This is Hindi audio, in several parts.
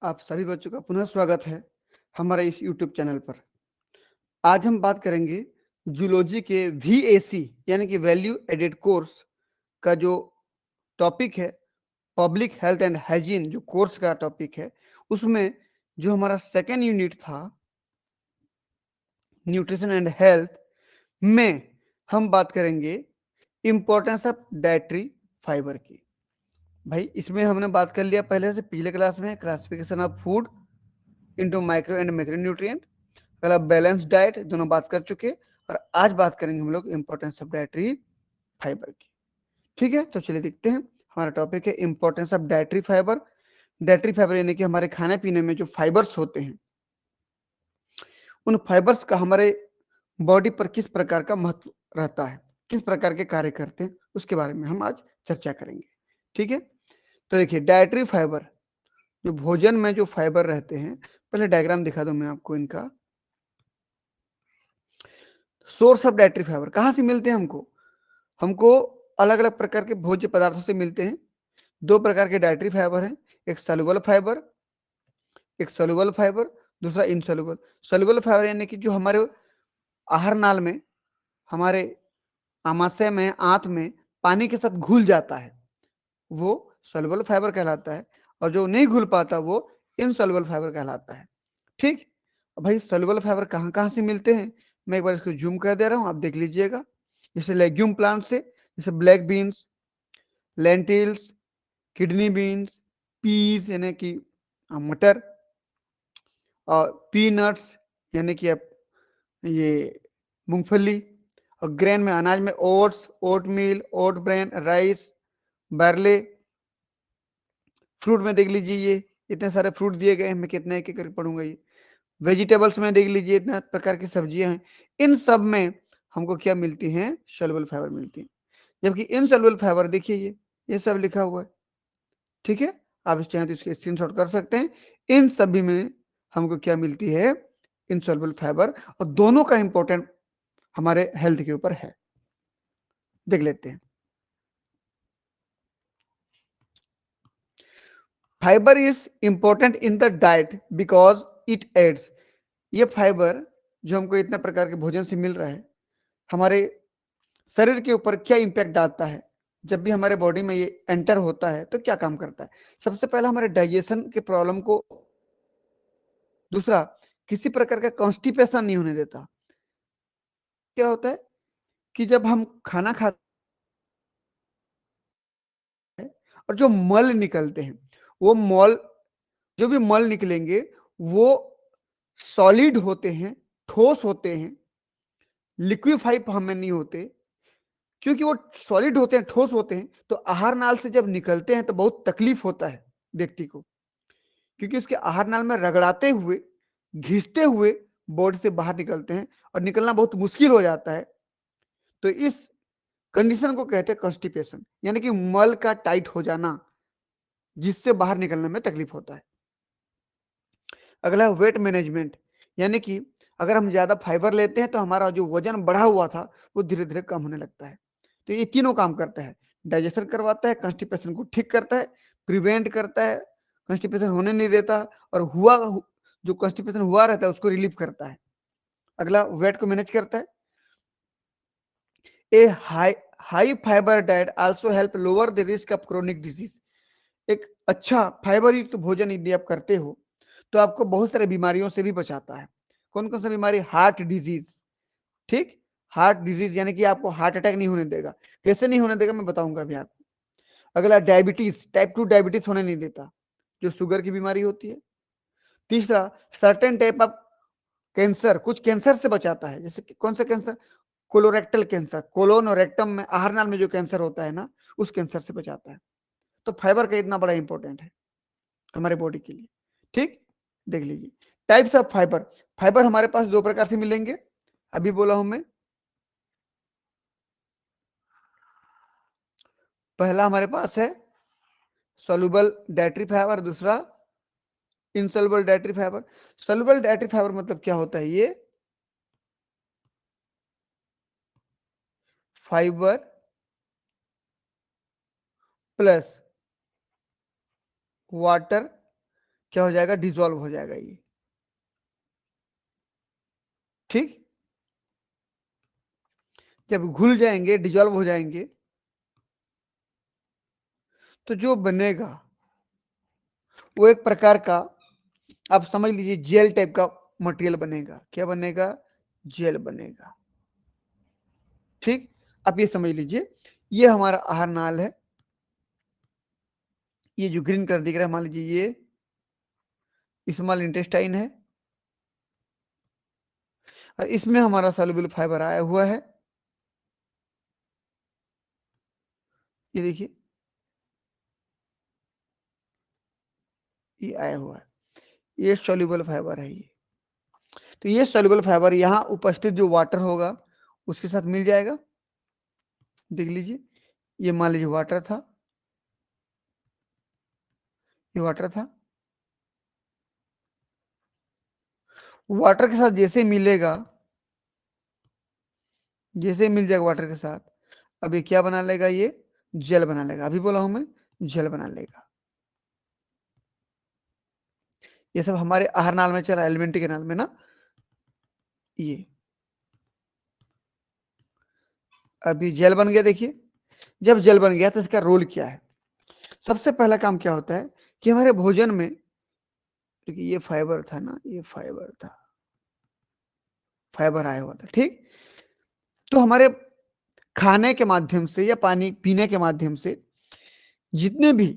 आप सभी बच्चों का पुनः स्वागत है हमारे इस यूट्यूब चैनल पर। आज हम बात करेंगे जूलॉजी के VAC यानी कि वैल्यू एडेड कोर्स का जो टॉपिक है, पब्लिक हेल्थ एंड हाइजीन जो कोर्स का टॉपिक है, उसमें जो हमारा सेकेंड यूनिट था न्यूट्रिशन एंड हेल्थ में हम बात करेंगे इम्पोर्टेंस ऑफ डाइटरी फाइबर की। भाई इसमें हमने बात कर लिया पहले से, पिछले क्लास में classification of food into micro and macronutrient, कल आप बैलेंस डाइट दोनों बात कर चुके, और आज बात करेंगे हम लोग इंपॉर्टेंस ऑफ डाइटरी फाइबर की। ठीक है, तो चलिए देखते हैं। हमारा टॉपिक है importance of dietary fibre. Dietary fibre यानी कि हमारे खाने पीने में जो फाइबर्स होते हैं, उन फाइबर्स का हमारे बॉडी पर किस प्रकार का महत्व रहता है, किस प्रकार के कार्य करते हैं, उसके बारे में हम आज चर्चा करेंगे। ठीक है, तो देखिए डाइटरी फाइबर, जो भोजन में जो फाइबर रहते हैं, पहले डायग्राम दिखा दूं मैं आपको इनका। सोर्स ऑफ डाइटरी फाइबर कहाँ से मिलते हैं हमको? हमको अलग अलग प्रकार के भोज्य पदार्थों से मिलते हैं। दो प्रकार के डाइटरी फाइबर हैं, एक सॉल्युबल फाइबर, एक सोल्यूबल फाइबर, दूसरा इनसोल्यूबल। सोल्यूबल फाइबर यानी कि जो हमारे आहार नाल में, हमारे आमाशय में, आंत में पानी के साथ घुल जाता है, वो सोल्यूबल फाइबर कहलाता है, और जो नहीं घुल पाता वो इनसोल्यूबल फाइबर कहलाता है। ठीक, भाई सोल्यूबल फाइबर कहाँ कहाँ से मिलते हैं, मैं एक बार इसको जूम कर दे रहा हूँ, आप देख लीजिएगा। जैसे लेग्यूम प्लांट से, जैसे black beans, lentils, kidney beans, peas यानी कि मटर, और पीनट्स यानी कि आप ये मूंगफली, और ग्रेन में, अनाज में ओट्स, ओट मील, ओट ब्रेन, राइस, बार्ले। फ्रूट में देख लीजिए, ये इतने सारे फ्रूट दिए गए हैं, मैं कितने एक करके पढ़ूंगा ये। वेजिटेबल्स में देख लीजिए इतना प्रकार की सब्जियां हैं, इन सब में हमको क्या मिलती हैं? सोल्यूबल फाइबर मिलती है। जबकि इनसोल्यूबल फाइबर देखिए ये सब लिखा हुआ है। ठीक है, आप इस चाहें तो इसके स्क्रीनशॉट कर सकते हैं। इन सभी में हमको क्या मिलती है? इनसोल्यूबल फाइबर, और दोनों का इंपॉर्टेंट हमारे हेल्थ के ऊपर है। देख लेते हैं। Fibre is important in the diet because it adds, ये फाइबर जो हमको इतने प्रकार के भोजन से मिल रहा है, हमारे शरीर के ऊपर क्या इंपैक्ट डालता है? जब भी हमारे बॉडी में ये एंटर होता है तो क्या काम करता है? सबसे पहला हमारे डाइजेशन के प्रॉब्लम को, दूसरा किसी प्रकार का कॉन्स्टिपेशन नहीं होने देता। क्या होता है कि जब हम खाना खाते हैं और जो मल निकलते हैं, वो मल, जो भी मल निकलेंगे वो सॉलिड होते हैं, ठोस होते हैं, लिक्विफाई हमें नहीं होते। क्योंकि वो सॉलिड होते हैं, ठोस होते हैं, तो आहार नाल से जब निकलते हैं तो बहुत तकलीफ होता है व्यक्ति को, क्योंकि उसके आहार नाल में रगड़ाते हुए, घिसते हुए बॉडी से बाहर निकलते हैं, और निकलना बहुत मुश्किल हो जाता है। तो इस कंडीशन को कहते हैं कॉन्स्टिपेशन, यानी कि मल का टाइट हो जाना, जिससे बाहर निकलने में तकलीफ होता है। अगला वेट मैनेजमेंट, यानी कि अगर हम ज्यादा फाइबर लेते हैं तो हमारा जो वजन बढ़ा हुआ था वो धीरे धीरे कम होने लगता है। तो ये तीनों काम करता है, डाइजेशन करवाता है, कॉन्स्टिपेशन को ठीक करता है, प्रिवेंट करता है, कॉन्स्टिपेशन होने नहीं देता, और जो कॉन्स्टिपेशन हुआ रहता है उसको रिलीव करता है। अगला वेट को मैनेज करता है। A high fibre diet also help lower the risk of chronic disease, एक अच्छा फाइबर युक्त भोजन यदि आप करते हो तो आपको बहुत सारे बीमारियों से भी बचाता है। कौन कौन सा बीमारी? Heart disease. ठीक, हार्ट डिजीज यानी कि आपको हार्ट अटैक नहीं होने देगा। कैसे नहीं होने देगा मैं बताऊंगा अभी आपको। अगला डायबिटीज, टाइप 2 डायबिटीज होने नहीं देता, जो शुगर की बीमारी होती है। तीसरा, सर्टेन टाइप ऑफ कैंसर, कुछ कैंसर से बचाता है। जैसे कौन सा कैंसर? कोलोरेक्टल कैंसर, कोलोन और रेक्टम में, आहार नाल में जो कैंसर होता है ना, उस कैंसर से बचाता है। तो फाइबर का इतना बड़ा इंपॉर्टेंट है हमारे बॉडी के लिए। ठीक, देख लीजिए टाइप्स ऑफ फाइबर। फाइबर हमारे पास दो प्रकार से मिलेंगे, अभी बोला हूं मैं। पहला हमारे पास है सोल्यूबल डाइटरी फाइबर, दूसरा insoluble dietary fibre. Soluble dietary fibre मतलब क्या होता है? ये फाइबर प्लस वाटर क्या हो जाएगा, डिसॉल्व हो जाएगा ये। ठीक, जब घुल जाएंगे, डिसॉल्व हो जाएंगे, तो जो बनेगा वो एक प्रकार का, आप समझ लीजिए, जेल टाइप का मटेरियल बनेगा। क्या बनेगा, जेल बनेगा। ठीक, आप ये समझ लीजिए, ये हमारा आहार नाल है। ये जो ग्रीन कलर दिख रहा है, मान लीजिए ये स्मॉल इंटेस्टाइन है, और इसमें हमारा सॉल्युबल फाइबर आया हुआ है। ये देखिए, ये आया हुआ है, ये सॉल्युबल फाइबर है ये। तो ये सॉल्युबल फाइबर यहाँ उपस्थित जो वाटर होगा उसके साथ मिल जाएगा। देख लीजिए, ये मान लीजिए वाटर था, ये वाटर था, वाटर के साथ जैसे मिलेगा, जैसे मिल जाएगा वाटर के साथ, अब ये क्या बना लेगा, ये जेल बना लेगा। अभी बोला हूं मैं, जेल बना लेगा। ये सब हमारे आहार नाल में चला, एलिमेंट्री के नाल में ना। ये अभी जेल बन गया। देखिए, जब जेल बन गया तो इसका रोल क्या है। सबसे पहला काम क्या होता है कि हमारे भोजन में, क्योंकि ये फाइबर था ना, ये फाइबर था, फाइबर आया हुआ था। ठीक, तो हमारे खाने के माध्यम से या पानी पीने के माध्यम से जितने भी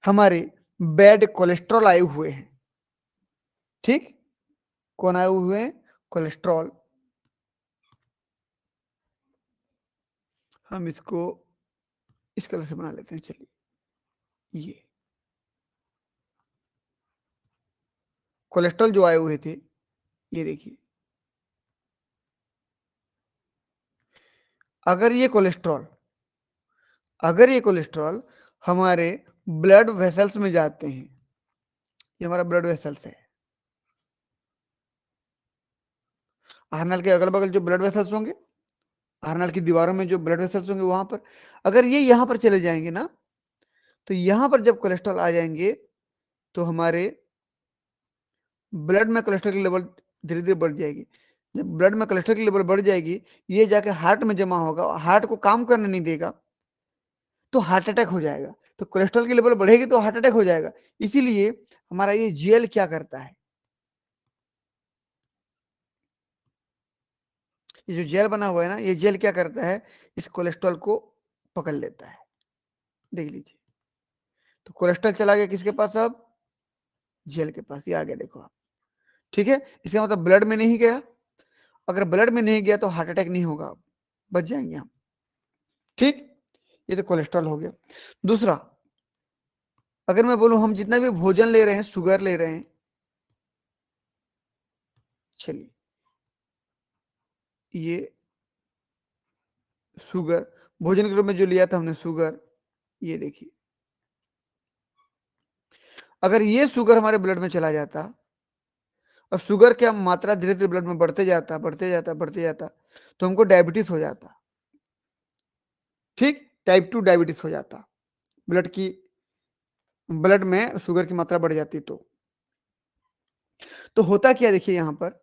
हमारे बैड कोलेस्ट्रॉल आए हुए हैं, ठीक, कौन आए हुए हैं, कोलेस्ट्रॉल, हम इसको इस कलर से बना लेते हैं। चलिए, ये कोलेस्ट्रॉल जो आए हुए थे, ये देखिए, अगर ये कोलेस्ट्रॉल, अगर ये कोलेस्ट्रॉल हमारे ब्लड वेसल्स में जाते हैं, ये हमारा ब्लड वेसल्स है, आहारनाल के अगल बगल जो ब्लड वेसल्स होंगे, आहारनाल की दीवारों में जो ब्लड वेसल्स होंगे, वहां पर अगर ये यहां पर चले जाएंगे ना, तो यहां पर जब कोलेस्ट्रॉल आ जाएंगे तो हमारे ब्लड में कोलेस्ट्रॉल की लेवल धीरे धीरे बढ़ जाएगी। जब ब्लड में कोलेस्ट्रॉल की लेवल बढ़ जाएगी, ये जाके हार्ट में जमा होगा, हार्ट को काम करने नहीं देगा, तो हार्ट अटैक हो जाएगा। तो कोलेस्ट्रॉल की लेवल बढ़ेगी तो हार्ट अटैक हो जाएगा। इसीलिए हमारा ये जेल क्या करता है, ये जो जेल बना हुआ है ना, ये जेल क्या करता है, इस कोलेस्ट्रॉल को पकड़ लेता है। देख लीजिए, तो कोलेस्ट्रॉल चला गया किसके पास, अब जेल के पास। ये आ गया, देखो आप। ठीक है, इसका मतलब ब्लड में नहीं गया। अगर ब्लड में नहीं गया तो हार्ट अटैक नहीं होगा, बच जाएंगे हम। ठीक, ये तो कोलेस्ट्रॉल हो गया। दूसरा, अगर मैं बोलूं हम जितना भी भोजन ले रहे हैं, शुगर ले रहे हैं, चलिए, ये शुगर, भोजन के रूप में जो लिया था हमने शुगर, ये देखिए, अगर ये शुगर हमारे ब्लड में चला जाता, और शुगर की मात्रा धीरे धीरे ब्लड में बढ़ते जाता, बढ़ते जाता, बढ़ते जाता, तो हमको डायबिटीज हो जाता। ठीक, टाइप 2 डायबिटीज हो जाता, ब्लड की, ब्लड में शुगर की मात्रा बढ़ जाती। तो होता क्या, देखिए यहां पर,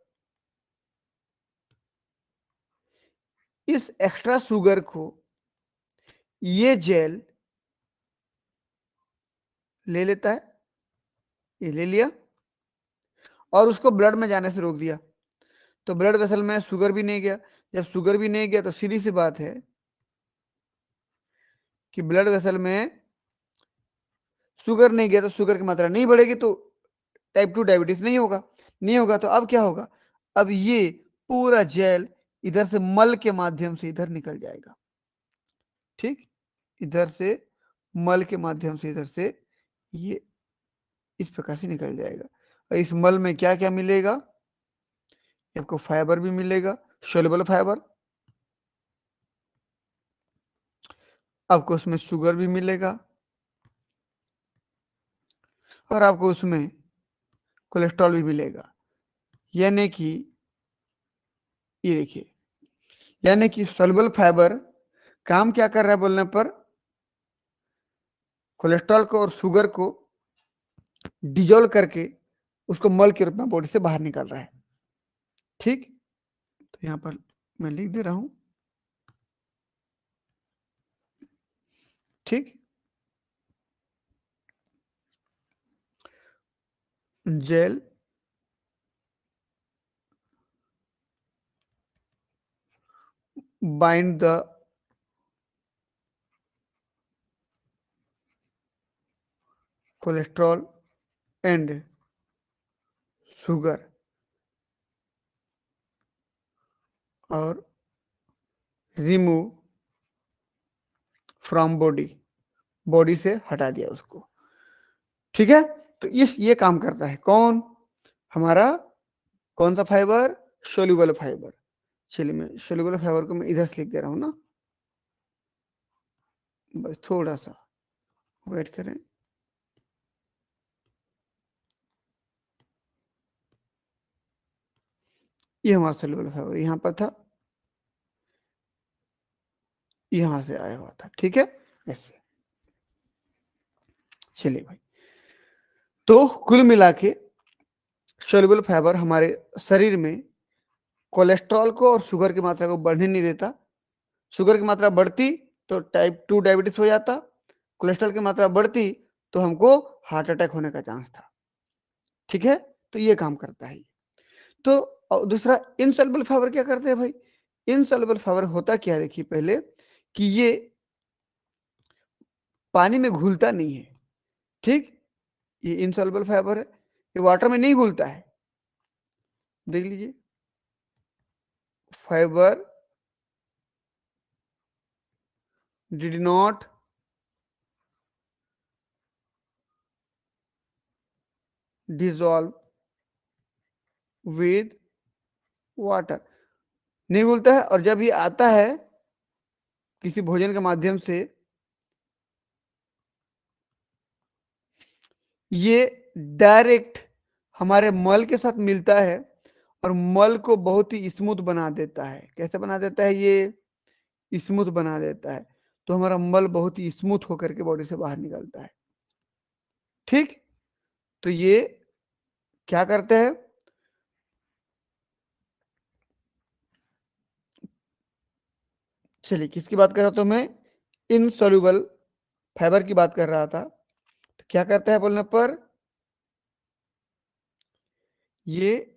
इस एक्स्ट्रा शुगर को ये जेल ले लेता है, ये ले लिया और उसको ब्लड में जाने से रोक दिया। तो ब्लड वेसल में शुगर भी नहीं गया। जब शुगर भी नहीं गया तो सीधी सी बात है कि ब्लड वेसल में शुगर नहीं गया तो शुगर की मात्रा नहीं बढ़ेगी, तो टाइप 2 डायबिटीज नहीं होगा। नहीं होगा तो अब क्या होगा, अब ये पूरा जेल इधर से मल के माध्यम से इधर निकल जाएगा। ठीक, इधर से मल के माध्यम से इधर से ये इस प्रकार से निकल जाएगा। और इस मल में क्या क्या मिलेगा, आपको फाइबर भी मिलेगा, सोल्युबल फाइबर, आपको उसमें शुगर भी मिलेगा, और आपको उसमें कोलेस्ट्रॉल भी मिलेगा। यानी कि, ये देखिए, यानी कि सोल्युबल फाइबर काम क्या कर रहा है बोलने पर, कोलेस्ट्रॉल को और शुगर को डिजोल्व करके उसको मल के रूप में बॉडी से बाहर निकल रहा है। ठीक, तो यहां पर मैं लिख दे रहा हूं। ठीक, gel bind the cholesterol and sugar और रिमूव फ्रॉम बॉडी, बॉडी से हटा दिया उसको। ठीक है, तो ये काम करता है कौन, हमारा कौन सा फाइबर, सोल्यूबल फाइबर। चलिए मैं सोल्यूबल फाइबर को मैं इधर से लिख दे रहा हूं ना, बस थोड़ा सा वेट करें। ये हमारा सोल्यूबल फाइबर यहां पर था, यहां से आया हुआ था। ठीक है, ऐसे। चलिए भाई, तो कुल मिला के सोल्यूबल फाइबर हमारे शरीर में कोलेस्ट्रॉल को और शुगर की मात्रा को बढ़ने नहीं देता। शुगर की मात्रा बढ़ती तो टाइप 2 डायबिटीज हो जाता, कोलेस्ट्रॉल की मात्रा बढ़ती तो हमको हार्ट अटैक होने का चांस था। ठीक है, तो ये काम करता है। तो दूसरा इनसॉल्युबल फाइबर क्या करते हैं भाई, इनसॉल्युबल फाइबर होता क्या है, देखिए पहले कि ये पानी में घुलता नहीं है। ठीक, ये इनसॉल्युबल फाइबर है, ये वाटर में नहीं घुलता है। देख लीजिए, fibre did not dissolve with water, नहीं घुलता है। और जब ये आता है किसी भोजन के माध्यम से, ये डायरेक्ट हमारे मल के साथ मिलता है और मल को बहुत ही स्मूथ बना देता है। कैसे बना देता है, ये स्मूथ बना देता है, तो हमारा मल बहुत ही स्मूथ होकर के बॉडी से बाहर निकलता है। ठीक, तो ये क्या करते हैं, चलिए किसकी बात कर रहा था मैं, इनसॉल्युबल फाइबर की बात कर रहा था। तो क्या करता है बोलने पर, ये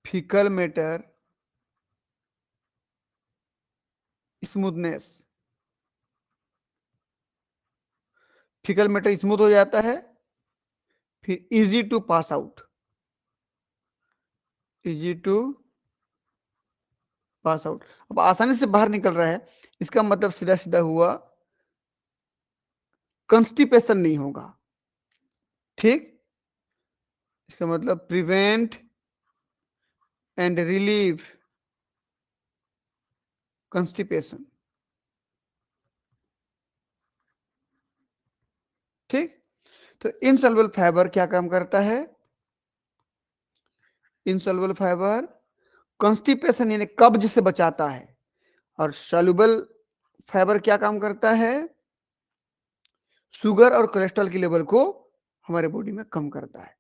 faecal matter smoothness, faecal matter smooth हो जाता है, फिर easy to pass out, easy to pass out. अब आसानी से बाहर निकल रहा है, इसका मतलब सीधा सीधा हुआ कंस्टिपेशन नहीं होगा। ठीक, इसका मतलब प्रिवेंट एंड रिलीव कंस्टिपेशन। ठीक, तो इनसॉल्युबल फाइबर क्या काम करता है, इनसॉल्युबल फाइबर कॉन्स्टिपेशन यानी कब्ज से बचाता है, और सॉल्युबल फाइबर क्या काम करता है, शुगर और कोलेस्ट्रॉल के लेवल को हमारे बॉडी में कम करता है।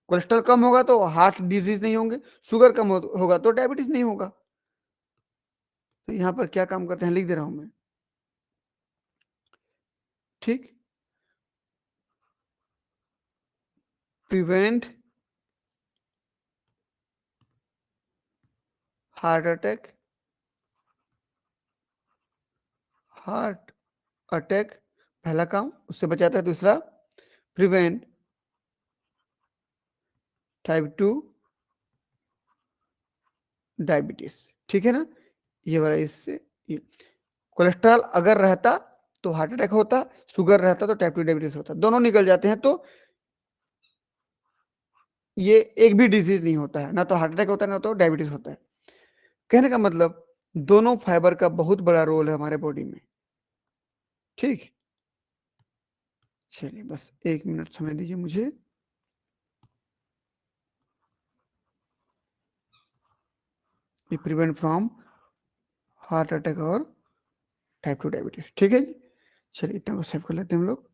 कोलेस्ट्रॉल कम होगा तो हार्ट डिजीज नहीं होंगे, शुगर कम होगा तो डायबिटीज नहीं होगा। तो यहां पर क्या काम करते हैं लिख दे रहा हूं मैं। ठीक, prevent heart attack, heart attack पहला काम उससे बचाता है। दूसरा प्रिवेंट टाइप 2 डायबिटीज। ठीक है ना, ये वाला इससे ये कोलेस्ट्रॉल अगर रहता तो हार्ट अटैक होता, शुगर रहता तो टाइप 2 डायबिटीज होता, दोनों निकल जाते हैं तो ये एक भी डिजीज नहीं होता है, ना तो हार्ट अटैक होता है ना तो डायबिटीज होता है। कहने का मतलब दोनों फाइबर का बहुत बड़ा रोल है हमारे बॉडी में। ठीक, चलिए बस 1 मिनट समय दीजिए मुझे। ये प्रिवेंट फ्रॉम हार्ट अटैक और टाइप 2 डायबिटीज। ठीक है जी, चलिए इतना को सेव कर लेते हैं हम लोग।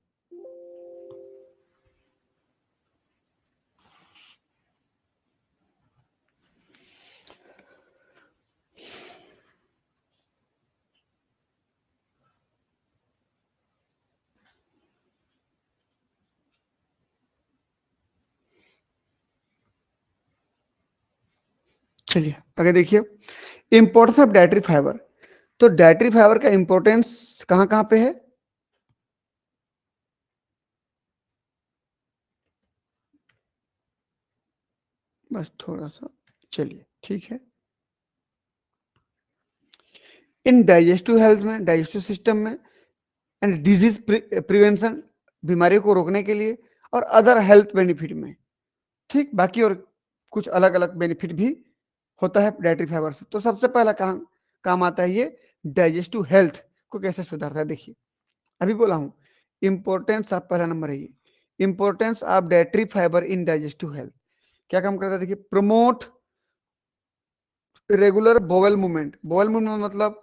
चलिए आगे देखिए, इंपॉर्टेंस ऑफ डाइटरी फाइबर। तो डाइटरी फाइबर का इंपॉर्टेंस कहां कहां पे है? बस थोड़ा सा, चलिए ठीक है। इन डाइजेस्टिव हेल्थ में, डाइजेस्टिव सिस्टम में, एंड डिजीज प्रिवेंशन, बीमारियों को रोकने के लिए, और अदर हेल्थ बेनिफिट में, ठीक, बाकी और कुछ अलग अलग बेनिफिट भी होता है डाइटरी फाइबर से। तो सबसे पहला काम आता है ये डाइजेस्टिव हेल्थ को कैसे सुधारता है। देखिए अभी बोला हूं इंपॉर्टेंस ऑफ, पहला नंबर है ये importance of dietary fibre in digestive health. क्या काम करता है? देखिए, promote regular bowel movement. Bowel movement मतलब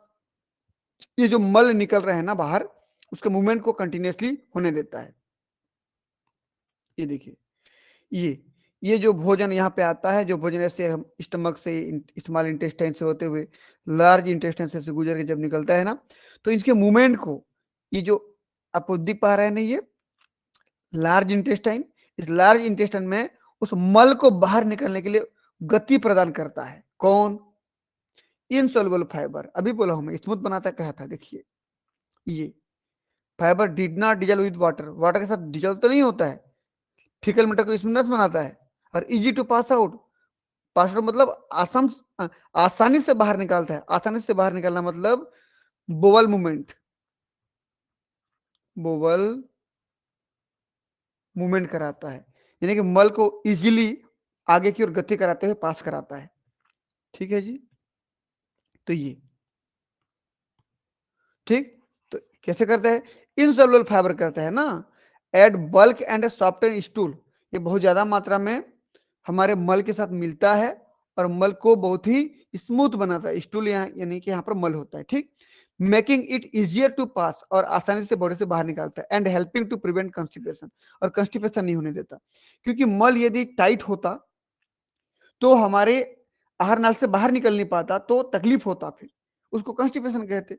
ये जो मल निकल रहे हैं ना बाहर, उसके मूवमेंट को कंटिन्यूसली होने देता है। ये देखिए, ये जो भोजन यहाँ पे आता है, जो भोजन ऐसे हम स्टमक से, स्मॉल इंटेस्टाइन से होते हुए लार्ज इंटेस्टाइन से गुजर के जब निकलता है ना, तो इसके मूवमेंट को, ये जो आपको दिख पा रहा है ना, ये लार्ज इंटेस्टाइन, इस लार्ज इंटेस्टाइन में उस मल को बाहर निकलने के लिए गति प्रदान करता है। कौन? Insoluble fibre. अभी बोला हूं मैं, स्मूथ बनाता कहा था। देखिए ये fibre did not dissolved with water, water के साथ डिजल्व तो नहीं होता है, फीकल मैटर को स्मूथनेस बनाता है, और easy to pass out. Pass out मतलब आसानी से बाहर निकालता है। आसानी से बाहर निकालना मतलब बोवल मूवमेंट, बोवल मूवमेंट कराता है, यानी कि मल को इजीली आगे की ओर गति कराते हुए पास कराता है। ठीक है जी, तो ये ठीक, तो कैसे करता है? इनसॉल्युबल फाइबर करता है ना, add bulk and soften stool. ये बहुत ज्यादा मात्रा में हमारे मल के साथ मिलता है और मल को बहुत ही स्मूथ बनाता है। स्टूल यानी कि यहाँ पर मल होता है, ठीक, making it easier to pass, और आसानी से बॉडी से बाहर निकालता है, and helping to prevent constipation, और कंस्टिपेशन नहीं होने देता। क्योंकि मल यदि टाइट होता तो हमारे आहार नाल से बाहर निकल नहीं पाता, तो तकलीफ होता, फिर उसको कंस्टिपेशन कहते।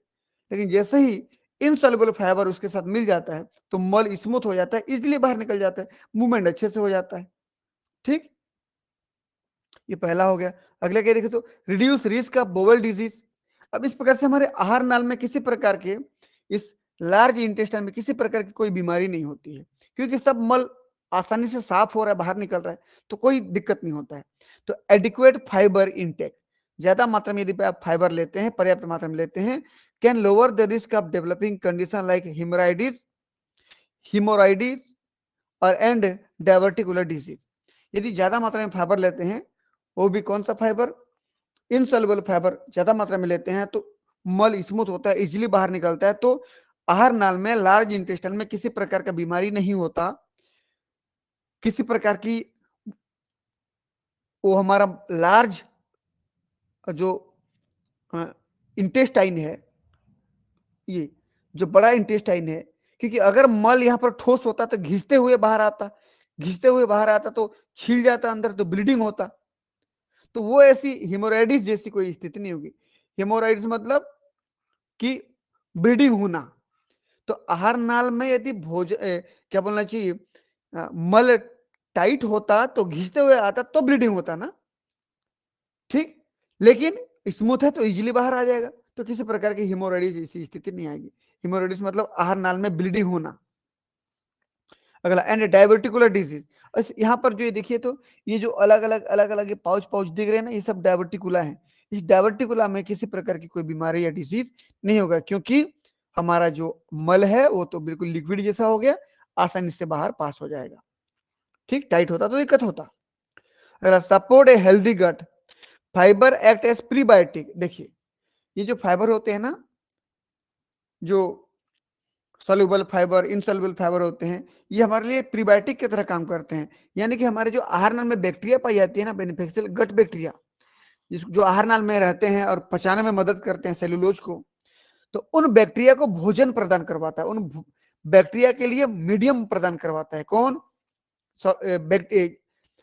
लेकिन जैसे ही इनसॉल्युबल फाइबर उसके साथ मिल जाता है तो मल स्मूथ हो जाता है, इजीली बाहर निकल जाता है, मूवमेंट अच्छे से हो जाता है। ठीक, ये पहला हो गया। अगला क्या देखे तो reduce risk of bowel disease. अब इस प्रकार से हमारे आहार नाल में किसी प्रकार के, इस लार्ज इंटेस्टाइन में किसी प्रकार की कोई बीमारी नहीं होती है, क्योंकि सब मल आसानी से साफ हो रहा है, बाहर निकल रहा है, तो कोई दिक्कत नहीं होता है। तो एडिक्वेट फाइबर इंटेक, ज्यादा मात्रा में यदि आप फाइबर लेते हैं, पर्याप्त मात्रा में लेते हैं, can lower the risk of developing condition like haemorrhoids और एंड डायवर्टिकुलर डिजीज। यदि ज्यादा मात्रा में फाइबर लेते हैं, वो भी कौन सा फाइबर? इनसॉल्युबल फाइबर ज्यादा मात्रा में लेते हैं तो मल स्मूथ होता है, इजीली बाहर निकलता है, तो आहार नाल में, लार्ज इंटेस्टाइन में किसी प्रकार का बीमारी नहीं होता, किसी प्रकार की, वो हमारा लार्ज जो इंटेस्टाइन है, ये जो बड़ा इंटेस्टाइन है, क्योंकि अगर मल यहाँ पर ठोस होता तो घिसते हुए बाहर आता, घिसते हुए बाहर आता तो छील जाता अंदर, तो ब्लीडिंग होता, तो वो ऐसी हिमोराइडिस जैसी कोई स्थिति नहीं होगी। हिमोराइडिस मतलब कि ब्लीडिंग होना। तो आहार नाल में यदि क्या बोलना चाहिए, मल टाइट होता तो घिसते हुए आता तो ब्लीडिंग होता ना, ठीक, लेकिन स्मूथ है तो इजीली बाहर आ जाएगा, तो किसी प्रकार की हिमोराइडिस जैसी स्थिति नहीं आएगी। हिमोराइडिस मतलब आहार नाल में ब्लीडिंग होना। अगला एंड डायवर्टिकुलर डिजीज। यहाँ पर जो ये देखिए तो ये जो अलग अलग पाउच पाउच दिख रहे हैं ना, ये सब डायवर्टिकुला है। इस डायवर्टिकुला में किसी प्रकार की कोई बीमारी या डिजीज नहीं होगा, क्योंकि हमारा जो मल है वो तो बिल्कुल लिक्विड जैसा हो गया, आसानी से बाहर पास हो जाएगा। ठीक, टाइट होता तो दिक्कत होता। अगला support a healthy gut. Fibre act as prebiotic. देखिए ये जो फाइबर होते हैं ना, जो सोल्यूबल फाइबर, इनसोल्यूबल फाइबर होते हैं, ये हमारे लिए प्रीबायोटिक की तरह काम करते हैं। यानी कि हमारे जो आहार नाल में बैक्टीरिया पाई जाती है ना, बेनिफिशियल गट बैक्टीरिया, जो आहार नाल में रहते हैं और पचाने में मदद करते हैं सेलुलोज को, तो उन बैक्टीरिया को भोजन प्रदान करवाता है, उन बैक्टीरिया के लिए मीडियम प्रदान करवाता है। कौन?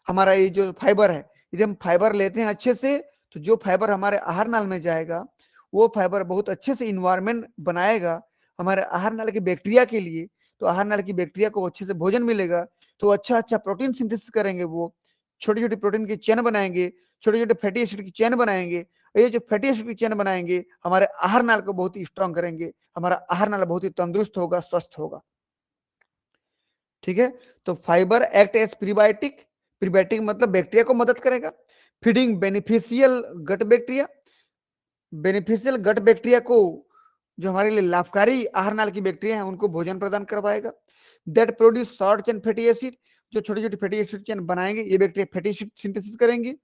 हमारा ये जो फाइबर है, यदि हम फाइबर लेते हैं अच्छे से, तो जो फाइबर हमारे आहार नाल में जाएगा, वो फाइबर बहुत अच्छे से इन्वायरमेंट बनाएगा हमारे आहार नाल के बैक्टीरिया के लिए। तो आहार नाल की बैक्टीरिया को अच्छे से भोजन मिलेगा, तो अच्छा अच्छा प्रोटीन सिंथेसिस करेंगे, वो छोटी छोटी प्रोटीन की चेन बनाएंगे, छोटे छोटे फैटी एसिड की चेन बनाएंगे। ये जो फैटी एसिड की चेन बनाएंगे हमारे आहार नाल को बहुत ही स्ट्रांग करेंगे, हमारा आहार नाल बहुत ही तंदुरुस्त होगा, स्वस्थ होगा। ठीक है, तो fibre act as prebiotic, prebiotic मतलब बैक्टीरिया को मदद करेगा, feeding beneficial gut bacteria, beneficial gut bacteria को, जो हमारे लिए लाभकारी आहार नाल की बैक्टीरिया है, उनको भोजन प्रदान करवाएगा। That produce short chain fatty acid, जो छोटी छोटी फैटी एसिड चेन बनाएंगे, ये बैक्टीरिया फैटी एसिड सिंथेसिस करेंगे,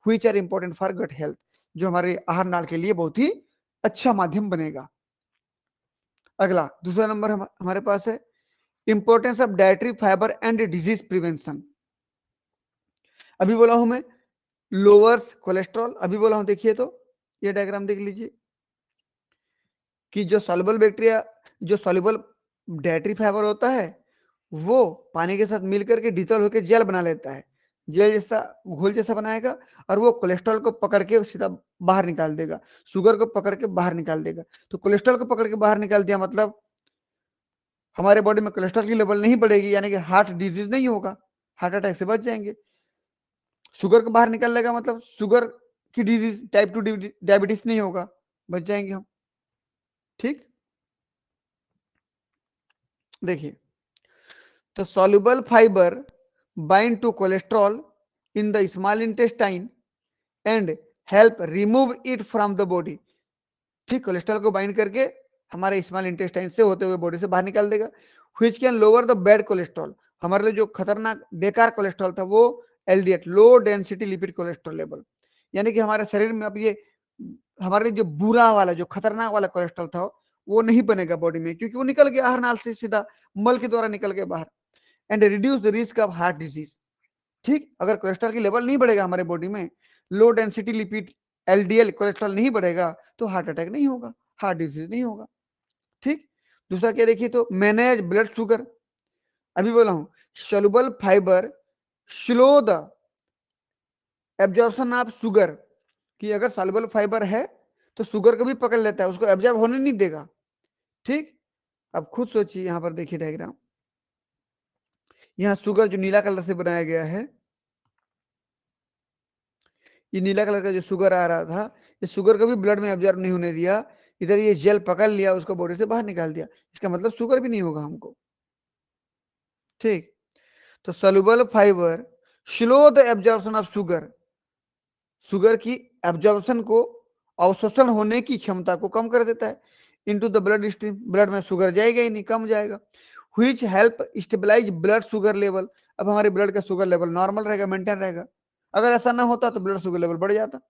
which are important for gut health, जो हमारे आहार नाल के लिए बहुत ही अच्छा माध्यम बनेगा। अगला दूसरा नंबर हमारे पास है importance of dietary fibre and disease prevention. अभी बोला हूं मैं लोअर्स कोलेस्ट्रॉल, अभी बोला हूं, देखिए तो ये डायग्राम देख लीजिए कि जो सॉल्युबल बैक्टीरिया, जो सॉल्युबल डायटरी फाइबर होता है, वो पानी के साथ मिलकर के डिसॉल्व होकर जेल बना लेता है, जेल जैसा, घोल जैसा बनाएगा, और वो कोलेस्ट्रॉल को पकड़ के सीधा बाहर निकाल देगा, शुगर को पकड़ के बाहर निकाल देगा। तो कोलेस्ट्रॉल को पकड़ के बाहर निकाल दिया मतलब हमारे बॉडी में कोलेस्ट्रॉल की लेवल नहीं बढ़ेगी, यानी कि हार्ट डिजीज नहीं होगा, हार्ट अटैक से बच जाएंगे। शुगर को बाहर निकाल लेगा मतलब शुगर की डिजीज, टाइप 2 डायबिटीज नहीं होगा, बच जाएंगे हम। ठीक, देखिए तो soluble fiber bind to cholesterol in the small intestine and help remove it from the body। ठीक, कोलेस्ट्रॉल को बाइंड करके हमारे स्मॉल इंटेस्टाइन से होते हुए बॉडी से बाहर निकाल देगा। Which can lower the bad cholesterol, हमारे लिए जो खतरनाक बेकार कोलेस्ट्रॉल था वो LDL, low density lipid cholesterol level, यानी कि हमारे शरीर में अब ये हमारे लिए जो बुरा वाला, जो खतरनाक वाला कोलेस्ट्रॉल था, वो नहीं बनेगा बॉडी में, क्योंकि वो निकल गया आहार नाल से सीधा मल के द्वारा निकल गया बाहर। And reduce the risk of heart disease. ठीक, अगर कोलेस्ट्रॉल की लेवल नहीं बढ़ेगा हमारे बॉडी में, low density lipid LDL cholesterol नहीं बढ़ेगा, तो हार्ट अटैक नहीं होगा, हार्ट डिजीज नहीं होगा। ठीक, दूसरा क्या देखिए तो मैनेज ब्लड शुगर। अभी बोला हूं soluble fibre slow the absorption of sugar, कि अगर सॉल्युबल फाइबर है तो शुगर को भी पकड़ लेता है, उसको एब्जॉर्ब होने नहीं देगा। ठीक, अब खुद सोचिए, यहां पर देखिए डायग्राम, यहां शुगर जो नीला कलर से बनाया गया है, ये नीला कलर का जो शुगर आ रहा था, ये शुगर को भी ब्लड में एब्जॉर्ब नहीं होने दिया, इधर ये जेल पकड़ लिया, उसको बॉडी से बाहर निकाल दिया, इसका मतलब शुगर भी नहीं होगा हमको। ठीक, तो soluble fibre slow the absorption of sugar, sugar की एब्जॉर्प्शन को, अवशोषण होने की क्षमता को कम कर देता है into the bloodstream, blood में शुगर जाएगा ही नहीं, कम जाएगा। Which help stabilise blood sugar level, अब हमारे ब्लड का शुगर लेवल नॉर्मल रहेगा, मेंटेन रहेगा। अगर ऐसा ना होता तो ब्लड शुगर लेवल बढ़ जाता।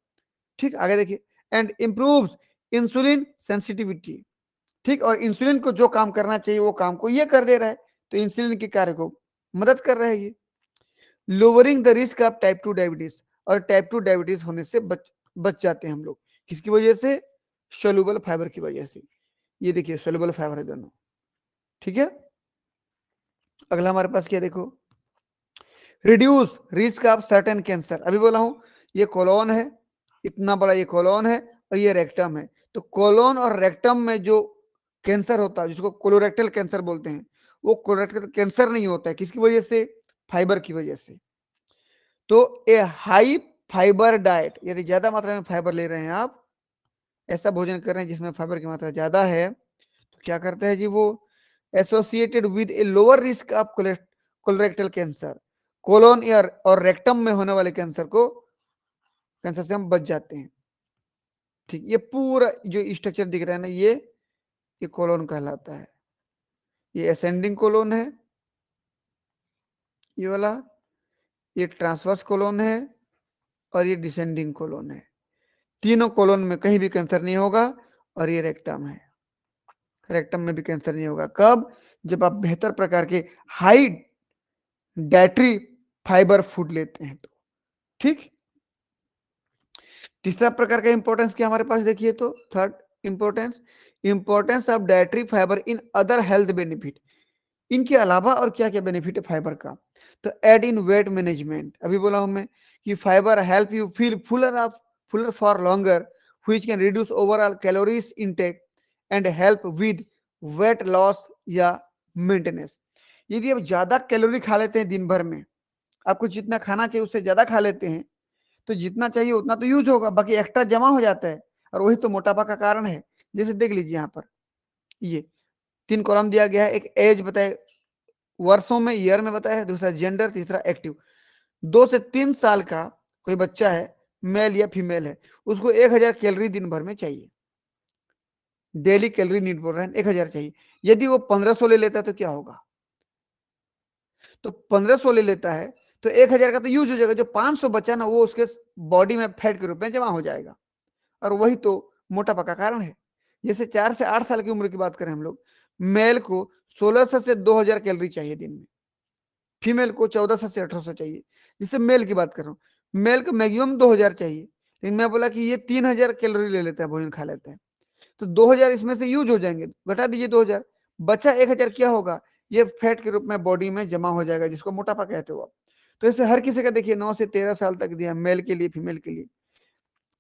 ठीक, आगे देखिए एंड इंप्रूव्स इंसुलिन सेंसिटिविटी। ठीक, और इंसुलिन को जो काम करना चाहिए वो काम को ये कर दे रहा है, तो इंसुलिन के कार्य को मदद कर रहा है ये। Lowering the risk of type 2 diabetes, और टाइप 2 डायबिटीज होने से बच जाते हैं हम लोग, किसकी वजह से? सोलुबल फाइबर की वजह से। ये देखिए सोलुबल फाइबर है दोनों। ठीक है, अगला हमारे पास क्या देखो, reduce risk of certain cancer. अभी बोला हूं ये कोलोन है, इतना बड़ा ये कोलोन है, और ये रेक्टम है। तो कोलोन और रेक्टम में जो कैंसर होता है, जिसको कोलोरेक्टल कैंसर बोलते हैं, वो कोलोरेक्टल कैंसर नहीं होता है, किसकी वजह से? फाइबर की वजह से। तो ए हाई फाइबर डाइट, यदि ज्यादा मात्रा में फाइबर ले रहे हैं आप, ऐसा भोजन कर रहे हैं जिसमें फाइबर की मात्रा ज्यादा है, तो क्या करते हैं जी वो, associated with a lower risk of colorectal cancer, colon और रेक्टम में होने वाले कैंसर से हम बच जाते हैं। ठीक, ये पूरा जो स्ट्रक्चर दिख रहा है ना, ये कोलोन कहलाता है, ये असेंडिंग कोलोन है, ये वाला, ये ट्रांसवर्स कोलोन है, और ये डिसेंडिंग कोलोन है। तीनों कोलोन में कहीं भी कैंसर नहीं होगा, और ये रेक्टम है, रेक्टम में भी कैंसर नहीं होगा। कब? जब आप बेहतर प्रकार के हाई डाइटरी फाइबर फूड लेते हैं तो। ठीक, तीसरा प्रकार का इंपॉर्टेंस क्या हमारे पास देखिए तो, third importance of dietary fibre in other health benefit. इनके अलावा और क्या क्या बेनिफिट है फाइबर का? तो एड इन वेट मैनेजमेंट, अभी बोला हूं मैं कि fibre help you feel Fuller for longer, which can reduce overall calories intake and help with weight loss या मेंटेनेंस। यदि आप ज्यादा कैलोरी खा लेते हैं दिन भर में, आपको जितना खाना चाहिए उससे ज्यादा खा लेते हैं, तो जितना चाहिए उतना तो यूज होगा, बाकी एक्स्ट्रा जमा हो जाता है, और वही तो मोटापा का कारण है। जैसे देख लीजिए यहाँ पर ये 3 कॉलम दिया गया है, एक एज बताए वर्षों में, ईयर में बताया है, दूसरा जेंडर, तीसरा एक्टिव। 2 से 3 साल का कोई बच्चा है, मेल या फीमेल है, उसको 1000 कैलोरी दिन भर में चाहिए, डेली कैलोरी नीड बोल रहे हैं 1000 चाहिए। यदि वो 1500 ले लेता है तो क्या होगा? तो 1500 ले लेता है तो 1000 का तो यूज हो जाएगा, जो 500 बचा ना वो उसके बॉडी में फैट के रूप में जमा हो जाएगा, और वही तो मोटापा का कारण है। जैसे 4 से 8 साल की उम्र की बात करें हम लोग, मेल को 1600 से 2000 कैलोरी चाहिए दिन में, फीमेल को 1400 से 1800 चाहिए। जिससे मेल की बात कर रहा हूँ, मेल को मैक्सिमम 2000 चाहिए, लेकिन मैं बोला कि ये 3000 कैलोरी ले लेता है, भोजन खा लेता है, तो 2000 इसमें से यूज हो जाएंगे, घटा दीजिए 2000, बचा 1000 क्या होगा? ये फैट के रूप में बॉडी में जमा हो जाएगा, जिसको मोटापा कहते हो आप। तो इसे हर किसी का देखिए 9 से 13 साल तक दिया, मेल के लिए, फीमेल के लिए,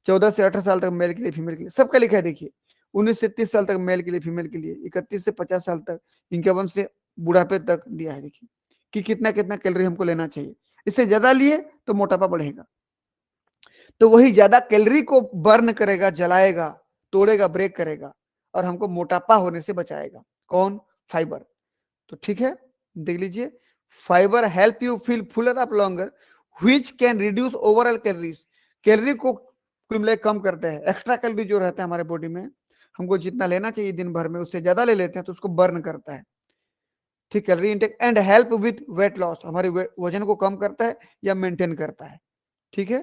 14 से 18 साल तक मेल के लिए, फीमेल के लिए, सबका लिखा है देखिए। 19 से 30 साल तक मेल के लिए, फीमेल के लिए, 31 से 50 साल तक, इनके से बुढ़ापे तक दिया है देखिए कि कितना कितना कैलोरी हमको लेना चाहिए। इससे ज्यादा लिए तो मोटापा बढ़ेगा, तो वही ज्यादा कैलोरी को बर्न करेगा, जलाएगा, तोड़ेगा, ब्रेक करेगा, और हमको मोटापा होने से बचाएगा। कौन? फाइबर। तो ठीक है, देख लीजिए, fibre help you feel Fuller up longer, which can reduce overall calories. Calorie को कम करता है, एक्स्ट्रा कैलोरी जो रहता है हमारे बॉडी में, हमको जितना लेना चाहिए दिन भर में उससे ज्यादा ले लेते हैं, तो उसको बर्न करता है। ठीक, calorie intake and help with weight loss, हमारे वजन को कम करता है या मेंटेन करता है। ठीक है,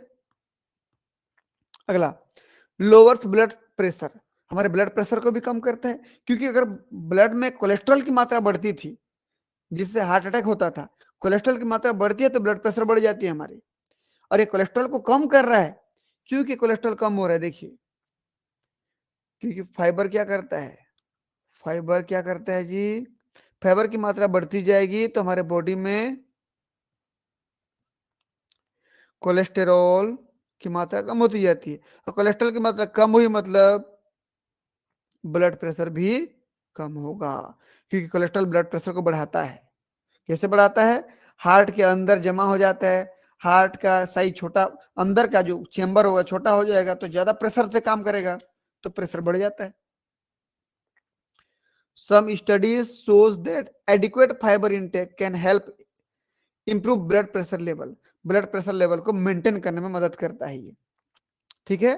अगला, लोअर्स ब्लड प्रेशर, हमारे ब्लड प्रेशर को भी कम करता है, क्योंकि अगर ब्लड में कोलेस्ट्रॉल की मात्रा बढ़ती थी, जिससे हार्ट अटैक होता था, कोलेस्ट्रॉल की मात्रा बढ़ती है तो ब्लड प्रेशर बढ़ जाती है हमारी, और ये कोलेस्ट्रॉल को कम कर रहा है। क्योंकि कोलेस्ट्रॉल कम हो रहा है, देखिए, क्योंकि फाइबर क्या करता है, फाइबर क्या करता है जी, फाइबर की मात्रा बढ़ती जाएगी तो हमारे बॉडी में कोलेस्टेरॉल की मात्रा कम होती जाती है, और कोलेस्ट्रॉल की मात्रा कम हुई मतलब ब्लड प्रेशर भी कम होगा, क्योंकि कोलेस्ट्रॉल ब्लड प्रेशर को बढ़ाता है। कैसे बढ़ाता है? हार्ट के अंदर जमा हो जाता है, हार्ट का साइज छोटा, अंदर का जो चेंबर होगा छोटा हो जाएगा, तो ज्यादा प्रेशर से काम करेगा, तो प्रेशर बढ़ जाता है। Some studies shows that adequate fiber intake can help improve blood pressure level, blood pressure level को मेंटेन करने में मदद करता है ये। ठीक है,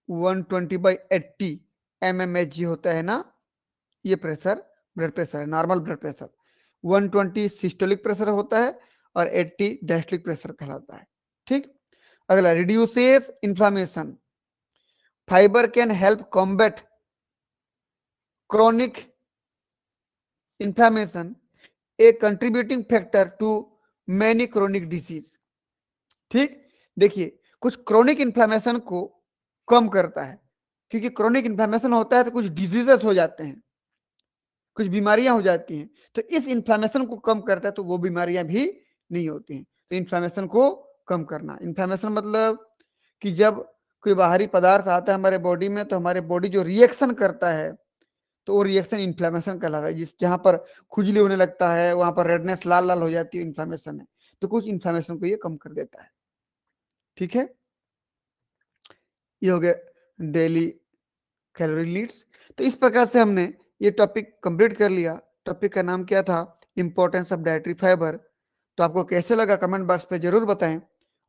120/80 mmHg होता है ना, ये प्रेशर ब्लड प्रेशर है, normal blood pressure. 120 systolic pressure होता है और 80 डायस्टोलिक प्रेशर कहलाता है। ठीक, अगला, reduces inflammation, fibre can help combat chronic inflammation, a contributing factor to many chronic disease। ठीक, देखिए, कुछ क्रोनिक इन्फ्लामेशन को कम करता है, क्योंकि क्रोनिक इन्फ्लामेशन होता है तो कुछ डिजीजेस हो जाते हैं, कुछ बीमारियां हो जाती हैं, तो इस इन्फ्लामेशन को कम करता है, तो वो बीमारियां भी नहीं होती हैं। तो इन्फ्लामेशन को कम करना, इन्फ्लामेशन मतलब कि जब कोई बाहरी पदार्थ आता है हमारे बॉडी में, तो हमारे बॉडी जो रिएक्शन करता है, तो वो रिएक्शन इन्फ्लामेशन कहलाता है। जिस जहां पर खुजली होने लगता है, वहां पर रेडनेस लाल लाल हो जाती है, इन्फ्लामेशन है, तो कुछ इन्फ्लामेशन को ये कम कर देता है। ठीक है, ये हो गया डेली कैलोरी नीड्स। तो इस प्रकार से हमने ये टॉपिक कंप्लीट कर लिया। टॉपिक का नाम क्या था? Importance of dietary fibre. तो आपको कैसे लगा कमेंट बॉक्स पे जरूर बताएं,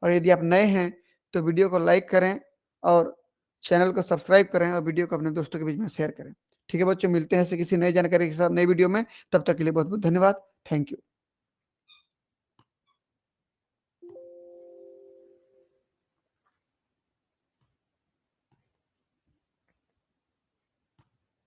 और यदि आप नए हैं तो वीडियो को लाइक करें और चैनल को सब्सक्राइब करें, और वीडियो को अपने दोस्तों के बीच में शेयर करें। ठीक है बच्चों, मिलते हैं ऐसे किसी नई जानकारी के साथ नई वीडियो में, तब तक के लिए बहुत बहुत धन्यवाद। Thank you.